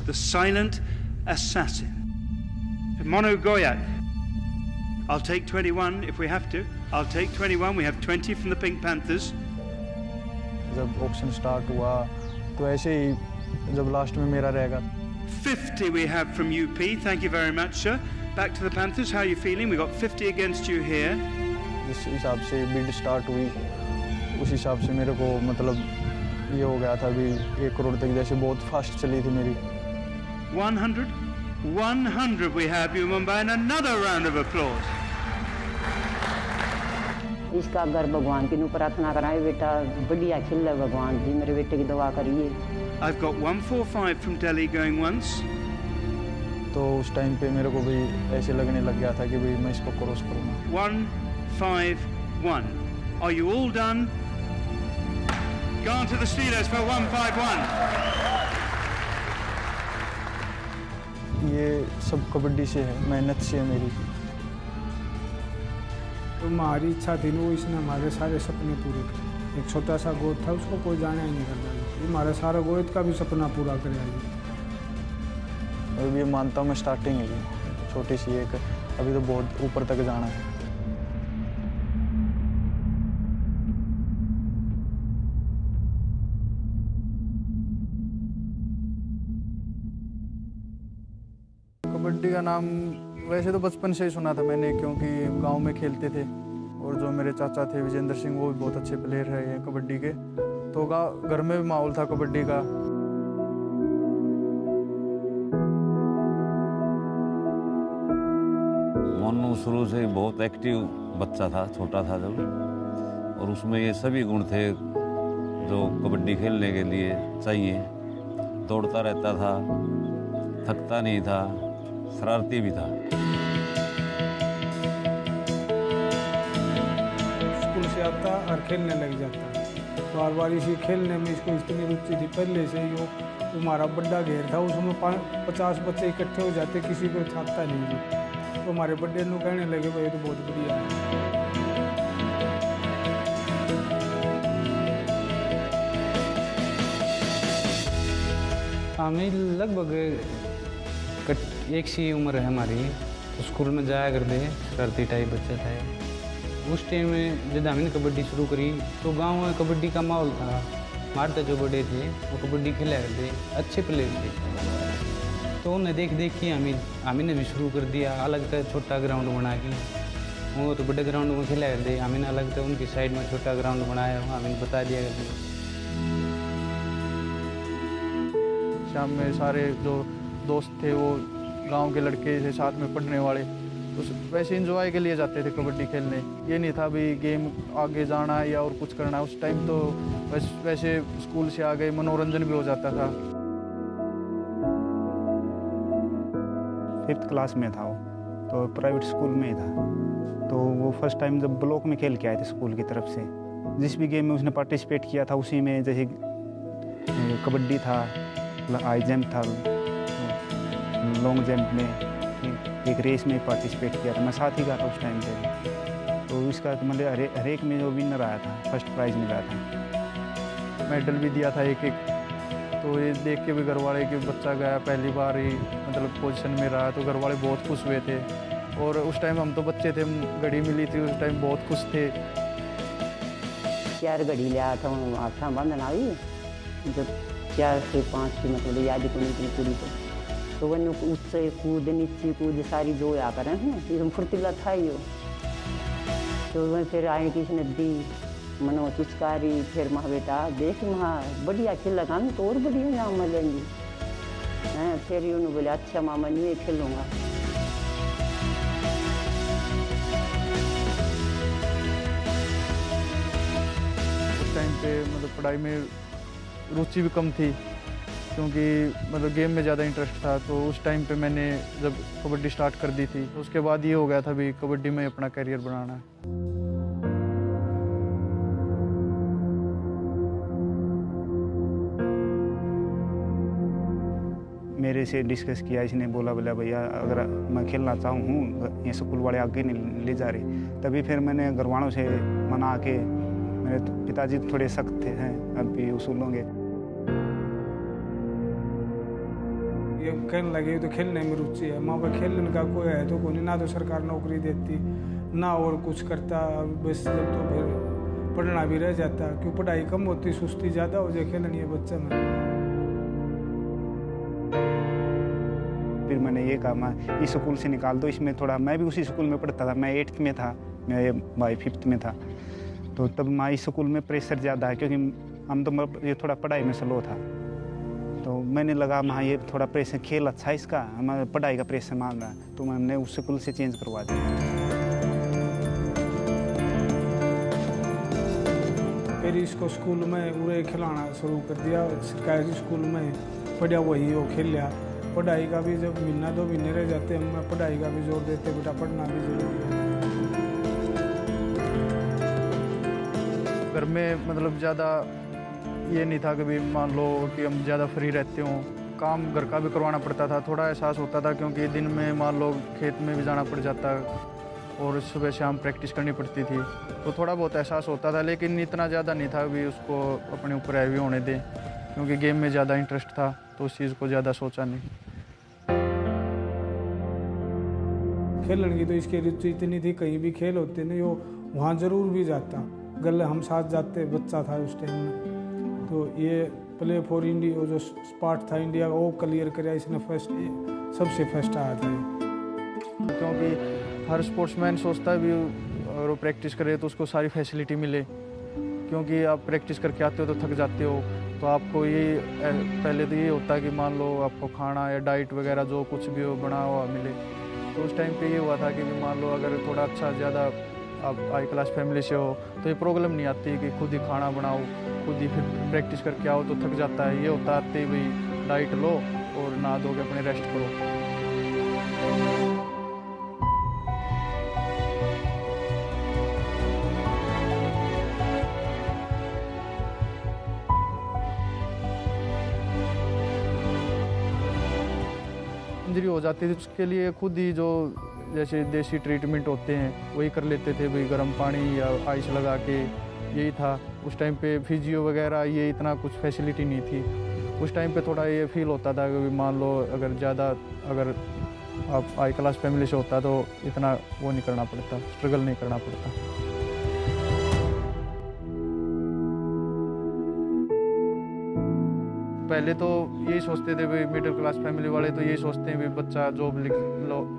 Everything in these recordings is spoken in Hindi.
The silent assassin. Mono Goyak. I'll take 21 if we have to. I'll take 21. We have 20 from the Pink Panthers. जब ऑक्शन स्टार्ट हुआ तो ऐसे ही जब लास्ट में मेरा रहेगा 50 we have from UP. Thank you very much, sir. Back to the Panthers. How are you feeling? We got 50 against you here. जिस हिसाब से बिड स्टार्ट हुई उस हिसाब से मेरे को मतलब ये हो गया था अभी 1 करोड़ तक जैसे बहुत फास्ट चली थी मेरी 100 we have you Mumbai and another round of applause. इसका अगर भगवान की नु प्रार्थना कराए बेटा बढ़िया खेल है भगवान जी मेरे बेटे की दुआ करिए. I've got 145 from Delhi going once. तो उस टाइम पे मेरे को भी ऐसे लगने लग गया था कि भाई मैं इसको क्रॉस करूँगा. 151. Are you all done? Go on to the Steelers for 151. ये सब कबड्डी से है, मेहनत से है मेरी. तो हमारी इच्छा थी वो इसने हमारे सारे सपने पूरे करे. एक छोटा सा गोद था उसको कोई जाना ही नहीं करता. ये हमारा सारा गोद का भी सपना पूरा करे. अभी मानता हूँ मैं स्टार्टिंग है छोटी सी एक अभी तो बहुत ऊपर तक जाना है. कबड्डी का नाम वैसे तो बचपन से ही सुना था मैंने क्योंकि गांव में खेलते थे और जो मेरे चाचा थे विजेंद्र सिंह वो भी बहुत अच्छे प्लेयर रहे हैं कबड्डी के. तो घर में भी माहौल था कबड्डी का. मोनू शुरू से बहुत एक्टिव बच्चा था, छोटा था जब, और उसमें ये सभी गुण थे जो कबड्डी खेलने के लिए चाहिए. दौड़ता रहता था, थकता नहीं था, शरारती भी था. स्कूल से आता और खेलने लग जाता. बार बार इसी खेलने में इसको इतनी रुचि थी पहले से ही. वो हमारा बड़ा घेर था उसमें 50 बच्चे इकट्ठे हो जाते किसी को छापता नहीं थी. तो हमारे बड़े नु कहने लगे भाई तो बहुत बढ़िया है. हमें लगभग एक सी उम्र है हमारी. तो स्कूल में जाया करते शरारती टाइप बच्चा था. उस टाइम में जब हमने कबड्डी शुरू करी तो गांव में कबड्डी का माहौल था. हमारे जो बड़े थे वो कबड्डी खेला करते, अच्छे प्लेयर थे. तो उन्हें देख के हमने भी शुरू कर दिया. अलग था छोटा ग्राउंड बना के. वो तो बड़े ग्राउंड में खेला करते, हमने अलग था उनकी साइड में छोटा ग्राउंड बनाया. हमने बता दिया करते. शाम में सारे जो दोस्त थे वो गांव के लड़के थे साथ में पढ़ने वाले तो वैसे एंजॉय के लिए जाते थे कबड्डी खेलने. ये नहीं था भी गेम आगे जाना या और कुछ करना. उस टाइम तो वैसे स्कूल से आ गए मनोरंजन भी हो जाता था. 5th क्लास में था वो तो प्राइवेट स्कूल में ही था. तो वो फर्स्ट टाइम जब ब्लॉक में खेल के आए थे स्कूल की तरफ से. जिस भी गेम में उसने पार्टिसिपेट किया था उसी में जैसे कबड्डी था, हाई जंप था, लॉन्ग जंप में एक रेस में पार्टिसिपेट किया था. मैं साथ ही गया था उस टाइम पे. तो इसका मतलब हर एक में जो विनर आया था फर्स्ट प्राइज़ मिला था. मेडल भी दिया था एक. तो ये देख के भी घर वाले कि बच्चा गया पहली बार ही मतलब पोजीशन में रहा तो घर वाले बहुत खुश हुए थे. और उस टाइम हम तो बच्चे थे, घड़ी मिली थी उस टाइम बहुत खुश थे. 4 घड़ी लिया था हाथा बंधन आई जब 4 से 5 की मतलब याद को नहीं पूरी. तो वन उससे कूद नीचे कूद सारी जो आ करें एकदम फुर्तीला था ही. तो वह फिर आए किसी ने दी मनो चुचकारी. फिर महा बेटा देख महा बढ़िया खेल काम तो और बढ़िया नाम मिलेंगी. फिर उन्होंने बोले अच्छा मामा नहीं खेलूँगा. उस टाइम पे मतलब पढ़ाई में रुचि भी कम थी क्योंकि मतलब गेम में ज़्यादा इंटरेस्ट था. तो उस टाइम पे मैंने जब कबड्डी स्टार्ट कर दी थी तो उसके बाद ये हो गया था भी कबड्डी में अपना करियर बनाना है. मेरे से डिस्कस किया. इसने बोला भैया अगर मैं खेलना चाहूँ ये स्कूल वाले आगे नहीं ले जा रहे. तभी फिर मैंने घर वालों से मना के, मेरे पिताजी थोड़े सख्त थे हैं अब भी उसूलों के. ये कहने लगे ये तो खेलने में रुचि है। वहाँ पर खेलने का कोई है तो कोई ना, तो सरकार नौकरी देती ना और कुछ करता, बस जब तो फिर पढ़ना भी रह जाता, क्यों पढ़ाई कम होती, सुस्ती ज़्यादा हो जाए खेलनी है बच्चे में। फिर मैंने ये कहा मैं इस स्कूल से निकाल दो, इसमें थोड़ा, मैं भी उसी स्कूल में पढ़ता था, मैं 8th में था, मैं भाई 5th में था, तो तब मैं इस स्कूल में प्रेशर ज़्यादा है क्योंकि हम तो ये थोड़ा पढ़ाई में स्लो था, तो मैंने लगा वहाँ ये थोड़ा प्रेशर, खेल अच्छा है इसका, हमारा पढ़ाई का प्रेशर मांग रहा है, तो मैंने उस स्कूल से चेंज करवा दिया। फिर इसको स्कूल में पूरे खिलाना शुरू कर दिया, सरकारी स्कूल में पढ़ा वही हो खेल लिया। पढ़ाई का भी जब महीना 2 महीने रह जाते हम पढ़ाई का भी जोर देते, बेटा पढ़ना भी जरूरी है। घर में मतलब ज़्यादा ये नहीं था, कभी मान लो कि हम ज़्यादा फ्री रहते हों, काम घर का भी करवाना पड़ता था, थोड़ा एहसास होता था क्योंकि दिन में मान लो खेत में भी जाना पड़ जाता और सुबह शाम प्रैक्टिस करनी पड़ती थी, तो थोड़ा बहुत एहसास होता था, लेकिन इतना ज़्यादा नहीं था भी उसको अपने ऊपर हैवी होने दें, क्योंकि गेम में ज़्यादा इंटरेस्ट था तो उस चीज़ को ज़्यादा सोचा नहीं। खेलने की तो इसकी रुचि इतनी थी, कहीं भी खेल होते नहीं वो वहाँ ज़रूर भी जाता, गले हम साथ जाते, बच्चा था उस टाइम में। तो ये प्ले फॉर इंडिया जो स्पॉट था इंडिया का वो क्लियर कराया इसने, फर्स्ट सबसे फर्स्ट आया था। क्योंकि हर स्पोर्ट्समैन सोचता है भी अगर वो प्रैक्टिस करे तो उसको सारी फैसिलिटी मिले, क्योंकि आप प्रैक्टिस करके आते हो तो थक जाते हो, तो आपको ये पहले तो ये होता है कि मान लो आपको खाना या डाइट वगैरह जो कुछ भी हो बना हुआ मिले, तो उस टाइम पे ये हुआ था कि मान लो अगर थोड़ा अच्छा ज़्यादा आप हाई क्लास फैमिली से हो तो ये प्रॉब्लम नहीं आती कि खुद ही खाना बनाओ, खुद ही फिर प्रैक्टिस करके आओ तो थक जाता है, ये होता आते ही भाई डाइट लो और नहा धो के अपने रेस्ट करो। इंजरी हो जाती थी उसके लिए खुद ही जो जैसे देसी ट्रीटमेंट होते हैं वही कर लेते थे, भाई गर्म पानी या आइस लगा के, यही था। उस टाइम पे फिजियो वगैरह ये इतना कुछ फैसिलिटी नहीं थी, उस टाइम पे थोड़ा ये फील होता था कि मान लो अगर ज़्यादा अगर आप हाई क्लास फैमिली से होता तो इतना वो नहीं करना पड़ता, स्ट्रगल नहीं करना पड़ता। पहले तो यही सोचते थे भाई मिडिल क्लास फैमिली वाले तो यही सोचते हैं भी बच्चा जॉब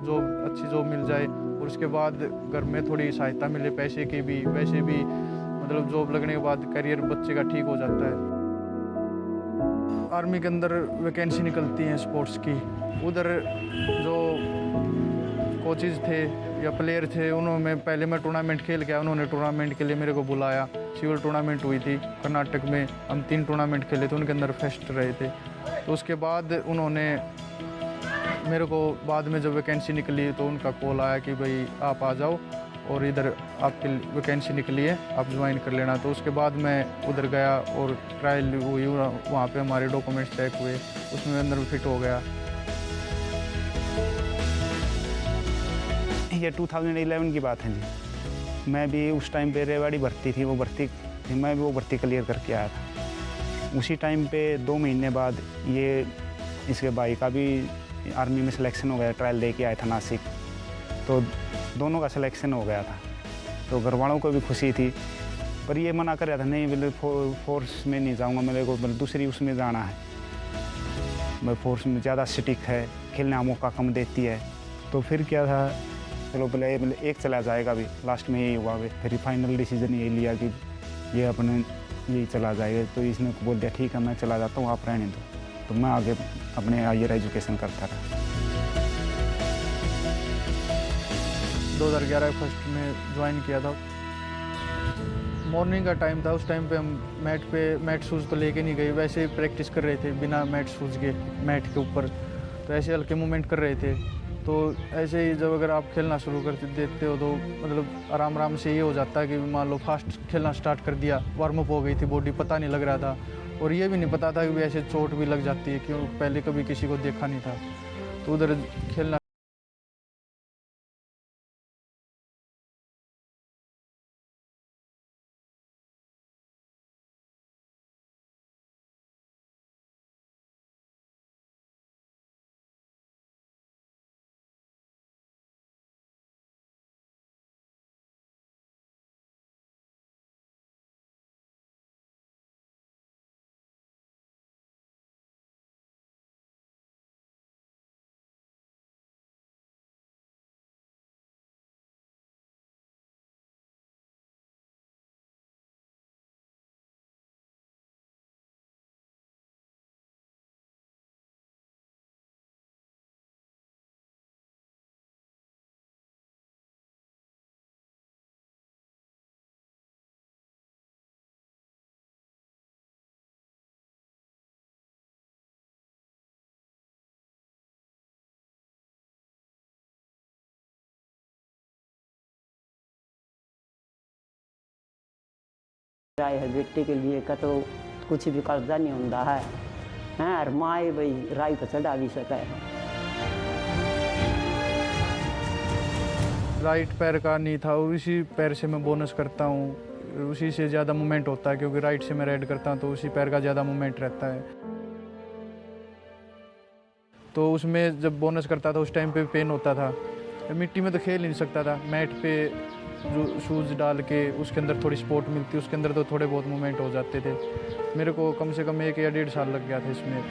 जॉब अच्छी जॉब मिल जाए और उसके बाद घर में थोड़ी सहायता मिले पैसे की भी, वैसे भी मतलब जॉब लगने के बाद करियर बच्चे का ठीक हो जाता है। आर्मी के अंदर वैकेंसी निकलती हैं स्पोर्ट्स की, उधर जो कोचेज थे या प्लेयर थे उन्होंने पहले मैं टूर्नामेंट खेल गया, उन्होंने टूर्नामेंट के लिए मेरे को बुलाया, सिविल टूर्नामेंट हुई थी कर्नाटक में, हम 3 टूर्नामेंट खेले थे, उनके अंदर फर्स्ट रहे थे। तो उसके बाद उन्होंने मेरे को बाद में जब वैकेंसी निकली तो उनका कॉल आया कि भाई आप आ जाओ और इधर आपकी वैकेंसी निकली है आप ज्वाइन कर लेना। तो उसके बाद मैं उधर गया और ट्रायल हुई, वहाँ पे हमारे डॉक्यूमेंट्स चेक हुए, उसमें अंदर फिट हो गया। ये 2011 की बात है जी, मैं भी उस टाइम पे रेवाड़ी भर्ती थी, वो भर्ती थी, मैं भी वो भर्ती क्लियर करके आया था। उसी टाइम पे 2 महीने बाद ये इसके भाई का भी आर्मी में सिलेक्शन हो गया, ट्रायल दे के आया था नासिक, तो दोनों का सिलेक्शन हो गया था। तो घर वालों को भी खुशी थी, पर ये मना कर रहा था नहीं बोले फोर्स में नहीं जाऊँगा, मेरे को दूसरी उसमें जाना है, मैं फोर्स में ज़्यादा स्टिक है, खेलने का मौका कम देती है। तो फिर क्या था, चलो बोले एक चला जाएगा, भी लास्ट में यही हुआ, फिर फाइनल डिसीजन ये लिया कि ये अपने यही चला जाएगा। तो इसने बोल दिया ठीक है मैं चला जाता हूँ, आप रहने दो। तो मैं आगे अपने हायर एजुकेशन करता रहा। 2011 फर्स्ट में ज्वाइन किया था, मॉर्निंग का टाइम था, उस टाइम पे हम मैट शूज़ तो लेके नहीं गए, वैसे ही प्रैक्टिस कर रहे थे बिना मैट शूज़ के मैट के ऊपर, तो ऐसे हल्के मूवमेंट कर रहे थे। तो ऐसे ही जब अगर आप खेलना शुरू कर देते हो तो मतलब आराम से ये हो जाता है कि मान लो फास्ट खेलना स्टार्ट कर दिया, वार्म अप हो गई थी बॉडी, पता नहीं लग रहा था, और ये भी नहीं पता था कि ऐसे चोट भी लग जाती है, क्यों पहले कभी किसी को देखा नहीं था। तो उधर खेलना राय है बेटे के लिए का तो कुछ भी कर्जा नहीं होता है हैं और माए भाई राय पर चढ़ा भी सका है। राइट पैर का नहीं था, उसी पैर से मैं बोनस करता हूँ, उसी से ज़्यादा मूवमेंट होता है क्योंकि राइट से मैं राइड करता हूँ तो उसी पैर का ज़्यादा मूवमेंट रहता है। तो उसमें जब बोनस करता था उस टाइम पे पेन होता था, मिट्टी में तो खेल नहीं सकता था। मैट पे जो शूज़ डाल के उसके अंदर थोड़ी स्पोर्ट मिलती, उसके अंदर तो थोड़े बहुत मूवमेंट हो जाते थे। मेरे को कम से कम 1 या 1.5 साल लग गया था इसमें।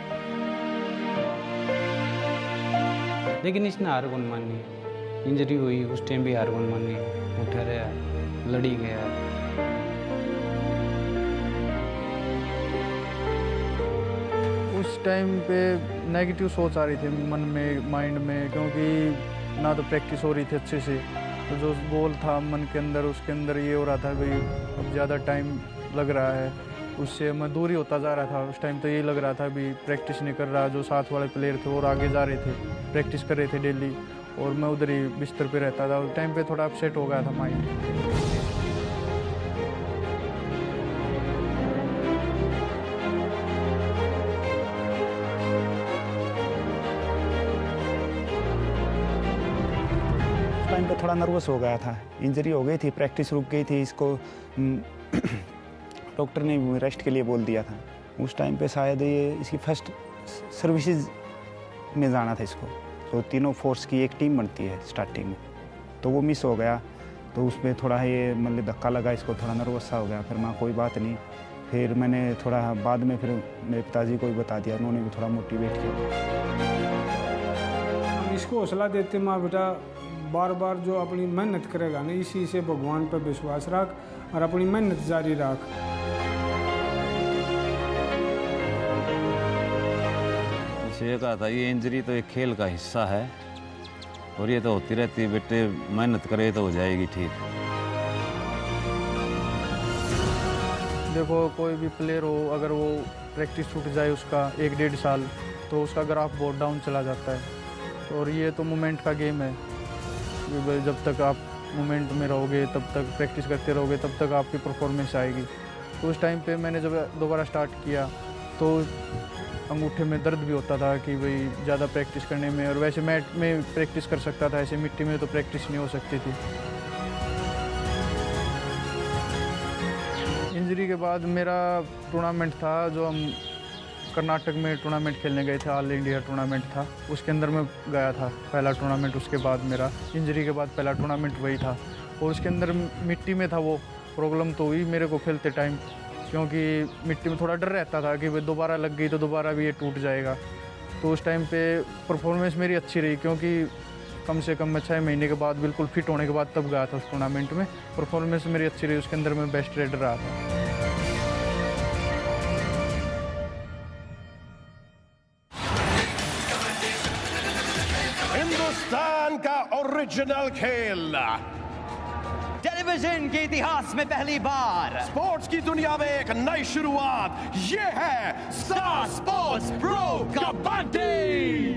लेकिन इसने हार कौन मानी, इंजरी हुई उस टाइम भी हार कौन मानी, उठा रहा, लड़ी गया। उस टाइम पे नेगेटिव सोच आ रही थी मन में, माइंड में, क्योंकि ना तो प्रैक्टिस हो रही थी अच्छे से। तो जो गोल था मन के अंदर, उसके अंदर ये हो रहा था भाई अब ज़्यादा टाइम लग रहा है, उससे मैं दूर ही होता जा रहा था। उस टाइम तो ये लग रहा था भी प्रैक्टिस नहीं कर रहा। जो साथ वाले प्लेयर थे और आगे जा रहे थे, प्रैक्टिस कर रहे थे डेली, और मैं उधर ही बिस्तर पे रहता था। उस टाइम पे थोड़ा अपसेट हो गया था माइंड। टाइम पे थोड़ा नर्वस हो गया था, इंजरी हो गई थी, प्रैक्टिस रुक गई थी। इसको डॉक्टर ने रेस्ट के लिए बोल दिया था। उस टाइम पे शायद ये इसकी फर्स्ट सर्विसेज में जाना था इसको। तो तीनों फोर्स की एक टीम बनती है स्टार्टिंग में, तो वो मिस हो गया। तो उसमें थोड़ा ये मतलब धक्का लगा, इसको थोड़ा नर्वस सा हो गया। फिर माँ कोई बात नहीं, फिर मैंने थोड़ा बाद में फिर मेरे पिताजी को भी बता दिया, उन्होंने भी थोड़ा मोटिवेट किया। हम इसको हौसला देते, माँ बेटा बार बार जो अपनी मेहनत करेगा ना, इसी से भगवान पर विश्वास रख और अपनी मेहनत जारी रख। ये कहा था ये इंजरी तो एक खेल का हिस्सा है और ये तो होती रहती है बेटे, मेहनत करे तो हो जाएगी ठीक। देखो कोई भी प्लेयर हो, अगर वो प्रैक्टिस छूट जाए उसका 1-1.5 साल, तो उसका ग्राफ बहुत डाउन चला जाता है। और ये तो मोमेंट का गेम है, जब तक आप मोमेंट में रहोगे, तब तक प्रैक्टिस करते रहोगे, तब तक आपकी परफॉर्मेंस आएगी। तो उस टाइम पे मैंने जब दोबारा स्टार्ट किया तो अंगूठे में दर्द भी होता था कि भाई ज़्यादा प्रैक्टिस करने में, और वैसे मैट में प्रैक्टिस कर सकता था, ऐसे मिट्टी में तो प्रैक्टिस नहीं हो सकती थी। इंजरी के बाद मेरा टूर्नामेंट था, जो हम कर्नाटक में टूर्नामेंट खेलने गए थे, ऑल इंडिया टूर्नामेंट था, उसके अंदर मैं गया था पहला टूर्नामेंट। उसके बाद मेरा इंजरी के बाद पहला टूर्नामेंट वही था, और उसके अंदर मिट्टी में था। वो प्रॉब्लम तो हुई मेरे को खेलते टाइम, क्योंकि मिट्टी में थोड़ा डर रहता था कि दोबारा लग गई तो दोबारा भी ये टूट जाएगा। तो उस टाइम पे परफॉर्मेंस मेरी अच्छी रही, क्योंकि कम से कम मैं 6 महीने के बाद बिल्कुल फिट होने के बाद तब गया था उस टूर्नामेंट में। परफॉर्मेंस मेरी अच्छी रही, उसके अंदर मैं बेस्ट रेडर रहा था। हिंदुस्तान का ओरिजिनल खेल, टेलीविजन के इतिहास में पहली बार स्पोर्ट्स की दुनिया में एक नई शुरुआत, ये है स्टार स्पोर्ट्स प्रो कबड्डी।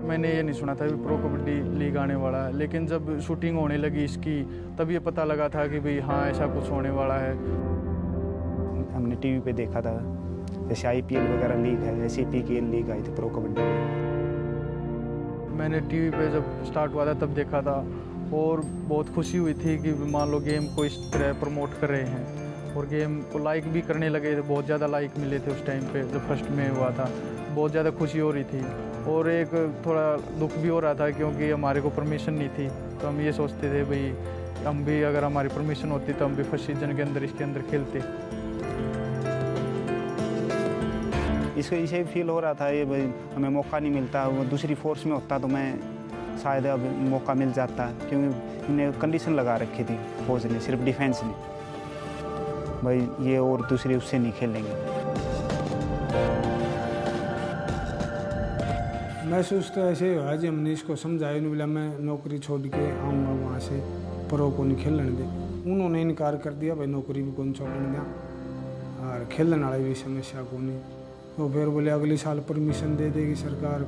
मैंने ये नहीं सुना था कि प्रो कबड्डी लीग आने वाला है, लेकिन जब शूटिंग होने लगी इसकी, तब ये पता लगा था कि भाई हाँ ऐसा कुछ होने वाला है। हमने टीवी पे देखा था, जैसे IPL वगैरह लीग है, जैसे PKL लीग आई थी प्रो कबड्डी। मैंने टीवी पे जब स्टार्ट हुआ था तब देखा था, और बहुत खुशी हुई थी कि मान लो गेम को इस तरह प्रमोट कर रहे हैं, और गेम को लाइक भी करने लगे थे। बहुत ज़्यादा लाइक मिले थे उस टाइम पे जब फर्स्ट में हुआ था, बहुत ज़्यादा खुशी हो रही थी। और एक थोड़ा दुख भी हो रहा था, क्योंकि हमारे को परमिशन नहीं थी। तो हम ये सोचते थे भाई हम भी, अगर हमारी परमिशन होती तो हम भी फर्स्ट सीजन के अंदर इसके अंदर खेलते। इसको इसे फील हो रहा था ये भाई हमें मौका नहीं मिलता, वो दूसरी फोर्स में होता तो मैं शायद अब मौका मिल जाता, क्योंकि इन्हें कंडीशन लगा रखी थी फौज ने, सिर्फ डिफेंस ने, भाई ये और दूसरे उससे नहीं खेलेंगे। महसूस तो ऐसे ही हुआ जी, हमने इसको समझाया, नहीं बोला मैं नौकरी छोड़ के आऊँगा वहाँ से, प्रो को नहीं खेलने दे। उन्होंने इनकार कर दिया, भाई नौकरी भी कौन छोड़ने दिया, और खेलने वाला भी समस्या को नहीं। तो फिर बोले अगले साल परमिशन दे देगी सरकार,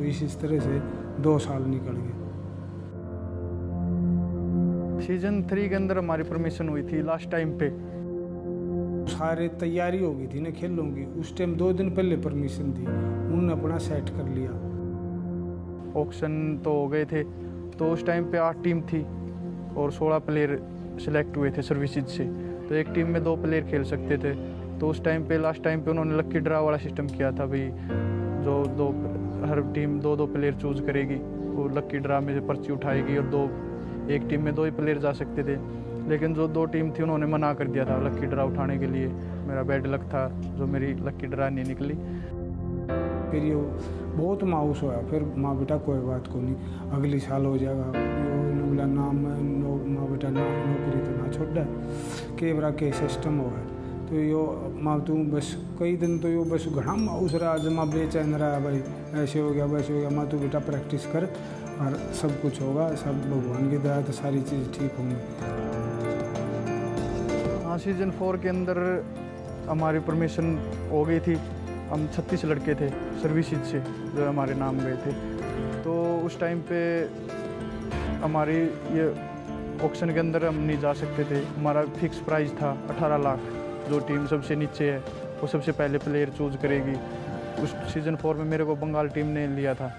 इस तरह से 2 साल निकल गए। सीजन 3 के अंदर हमारी परमिशन हुई थी लास्ट टाइम पे, सारे तैयारी हो गई थी ना खेलों की, उस टाइम 2 दिन पहले परमिशन थी, उन्होंने अपना सेट कर लिया। ऑक्शन तो हो गए थे, तो उस टाइम पे 8 टीम थी और 16 प्लेयर सिलेक्ट हुए थे सर्विसेज से। तो एक टीम में 2 प्लेयर खेल सकते थे। तो उस टाइम पे लास्ट टाइम पे उन्होंने लक्की ड्रा वाला सिस्टम किया था भाई, जो हर टीम 2 प्लेयर चूज़ करेगी, वो लक्की ड्रा में से पर्ची उठाएगी और एक टीम में 2 ही प्लेयर जा सकते थे। लेकिन जो 2 टीम थी उन्होंने मना कर दिया था लक्की ड्रा उठाने के लिए। मेरा बैड लक था जो मेरी लक्की ड्रा नहीं निकली। फिर ये बहुत मायूस हुआ। फिर माँ बेटा कोई बात को नहीं, अगली साल हो जाएगा, बोला नाम माँ बेटा ना नौकरी तो ना छोड़ केवरा के सिस्टम हो है। तो यो माँ तू बस कई दिन तो यो बस घना मायूस रहा, आज माँ बेचैन रहा, भाई ऐसे हो गया वैसे हो गया। माँ तू बेटा प्रैक्टिस कर और सब कुछ होगा, सब भगवान की दया तो सारी चीज़ ठीक होंगी। हाँ, सीजन 4 के अंदर हमारी परमिशन हो गई थी। हम 36 लड़के थे सर्विसेज से जो हमारे नाम गए थे। तो उस टाइम पे हमारी ये ऑक्शन के अंदर हम नहीं जा सकते थे। हमारा फिक्स प्राइस था 18 लाख। जो टीम सबसे नीचे है वो सबसे पहले प्लेयर चूज़ करेगी। उस सीज़न 4 में मेरे को बंगाल टीम ने लिया था।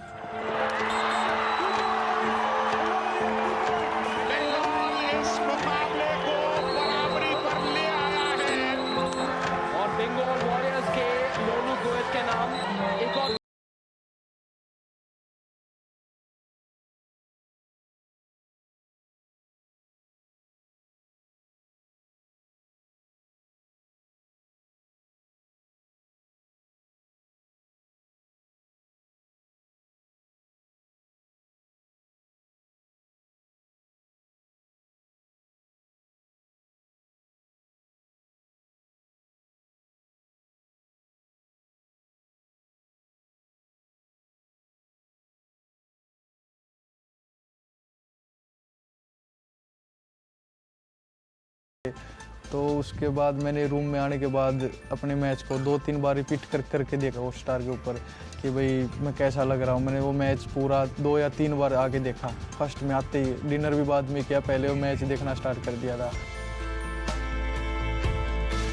तो उसके बाद मैंने रूम में आने के बाद अपने मैच को 2-3 बार रिपीट करके देखा वो स्टार के ऊपर कि भाई मैं कैसा लग रहा हूँ। मैंने वो मैच पूरा 2 या 3 बार आके देखा। फर्स्ट में आते ही डिनर भी बाद में किया, पहले वो मैच देखना स्टार्ट कर दिया था।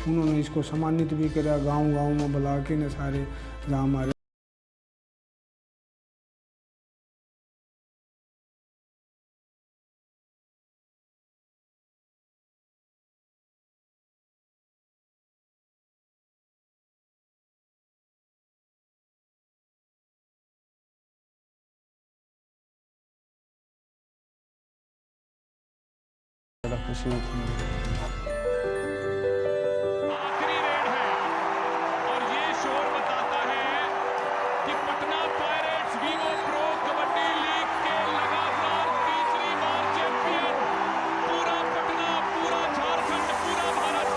उन्होंने इसको सम्मानित भी किया, गाँव में बुला के न सारे जहाँ हमारे खुशी हुई थी। आखिरी रेड है और ये शोर बताता है कि Patna pirates Vivo pro kabaddi league के लगातार तीसरी बार चैंपियन। पूरा पटना, पूरा झारखंड, पूरा भारत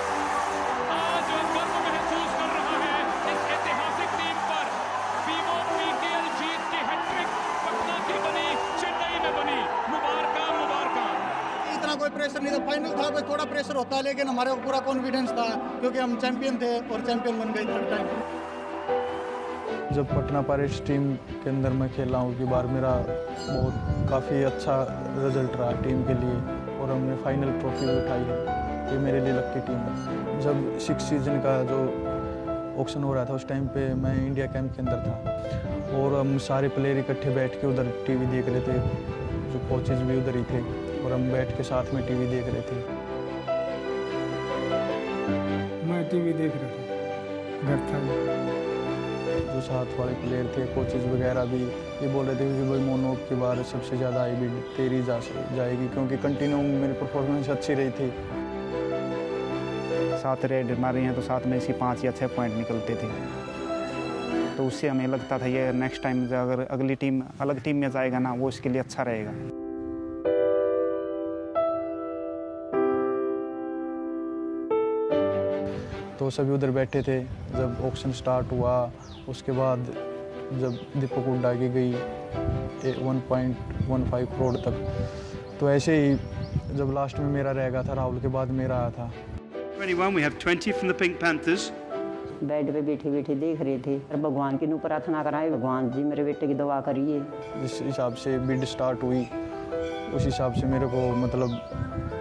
आज गर्व महसूस कर रहा है इस ऐतिहासिक टीम पर। वीवो पीकेएल जीत की हैट्रिक पटना की बनी, चेन्नई में बनी। मुबारक। इतना कोई प्रेशर नहीं था, फाइनल था, कोई थोड़ा प्रेशर होता है, लेकिन हमारे को पूरा कॉन्फिडेंस था क्योंकि हम चैंपियन थे और चैंपियन बन गए थर्ड टाइम। जब पटना पायरेट्स टीम के अंदर मैं खेला हूँ कि बार मेरा काफ़ी अच्छा रिजल्ट रहा टीम के लिए और हमने फाइनल ट्रॉफी भी उठाई है। ये मेरे लिए लकी टीम है। जब 6 सीजन का जो ऑक्शन हो रहा था उस टाइम पे मैं इंडिया कैंप के अंदर था और हम सारे प्लेयर इकट्ठे बैठ के उधर टीवी देख रहे थे। जो कोचेज भी उधर ही थे और हम बैठ के साथ में टीवी देख रहे थे। मैं टीवी देख रहा था, घर था। जो साथ वाले प्लेयर थे, कोचेज वगैरह भी ये बोल रहे थे कि भाई मोनोक की बार सबसे ज़्यादा आई बिड तेरी जाएगी क्योंकि कंटिन्यू मेरी परफॉर्मेंस अच्छी रही थी। 7 रेड मारी हैं तो 7 में से 5 या 6 पॉइंट निकलते थे। तो उससे हमें लगता था ये नेक्स्ट टाइम अगर अगली टीम अलग टीम में जाएगा ना, वो इसके लिए अच्छा रहेगा। तो सभी उधर बैठे थे। जब ऑक्शन स्टार्ट हुआ उसके बाद जब दीपक हुड्डा की गई 1.15 करोड़ तक, तो ऐसे ही जब लास्ट में मेरा रह गया था, राहुल के बाद मेरा आया था। 21 we have 20 from the Pink Panthers. Bed पे बैठे बैठे देख रहे थे और भगवान की प्रार्थना कराए, भगवान जी मेरे बेटे की दुआ करिए। जिस हिसाब से बिड स्टार्ट हुई उस हिसाब से मेरे को मतलब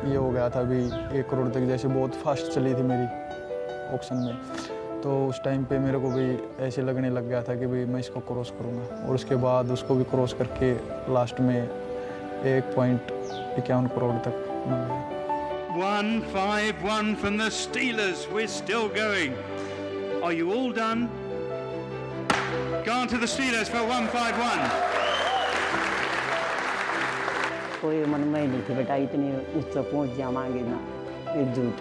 ये हो गया था भी 1 करोड़ तक, जैसे बहुत फास्ट चली थी मेरी ऑक्शन में। तो उस टाइम पे मेरे को भी ऐसे लगने लग गया था कि भाई मैं इसको क्रॉस करूँगा, और उसके बाद उसको भी क्रॉस करके लास्ट में 1.51 करोड़ तक मिल गया। 1-5-1 from the Steelers. We're still going. Are you all done? Go on to the Steelers for 1-5-1. कोई मन में नहीं थे बेटा इतनी ऊंचा पहुंच जावांगे ना, एक झूठ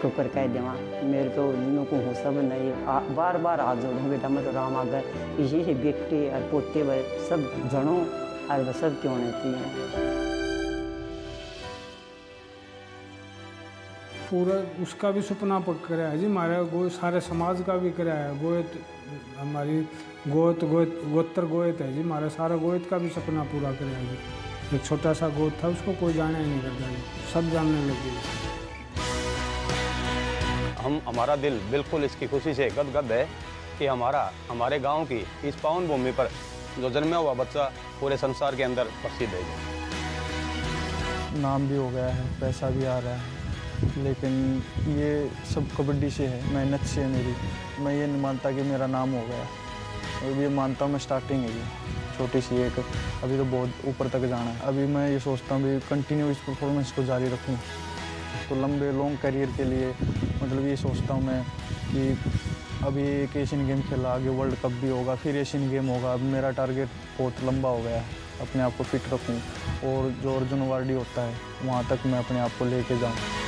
ठोकर कह देवा। मेरे तो इन्हों को हो सब नहीं, बार बार हाथ जोड़ूँ बेटा मैं तो राम आगे इसी से बेटे और पोते भाई सब जनो और सब क्यों होने चाहिए। पूरा उसका भी सपना पक कराया है जी हमारे गो सारे समाज का भी कराया है। गोयत हमारी गोत्र गोयत है जी, हमारे सारा गोयत का भी सपना पूरा कराया है जी। एक छोटा सा गोद था उसको कोई जाने ही नहीं करता जी, सब जानने लगे। हमारा दिल बिल्कुल इसकी खुशी से गदगद है कि हमारे गांव की इस पावन भूमि पर जो जन्मा हुआ बच्चा पूरे संसार के अंदर प्रसिद्ध है। नाम भी हो गया है, पैसा भी आ रहा है, लेकिन ये सब कबड्डी से है, मेहनत से है मेरी। मैं ये नहीं मानता कि मेरा नाम हो गया, और ये मानता हूँ मैं स्टार्टिंग है ये छोटी सी एक, अभी तो बहुत ऊपर तक जाना है। अभी मैं ये सोचता हूँ भी कंटिन्यू इस परफॉर्मेंस को जारी रखूँ, तो लंबे लॉन्ग करियर के लिए मतलब ये सोचता हूँ मैं कि अभी एक एशियन गेम खेला, आगे वर्ल्ड कप भी होगा, फिर एशियन गेम होगा। अब मेरा टारगेट बहुत लंबा हो गया है, अपने आप को फिट रखूँ और जो अर्जुन अवार्डी होता है वहाँ तक मैं अपने आप को लेके जाऊँ।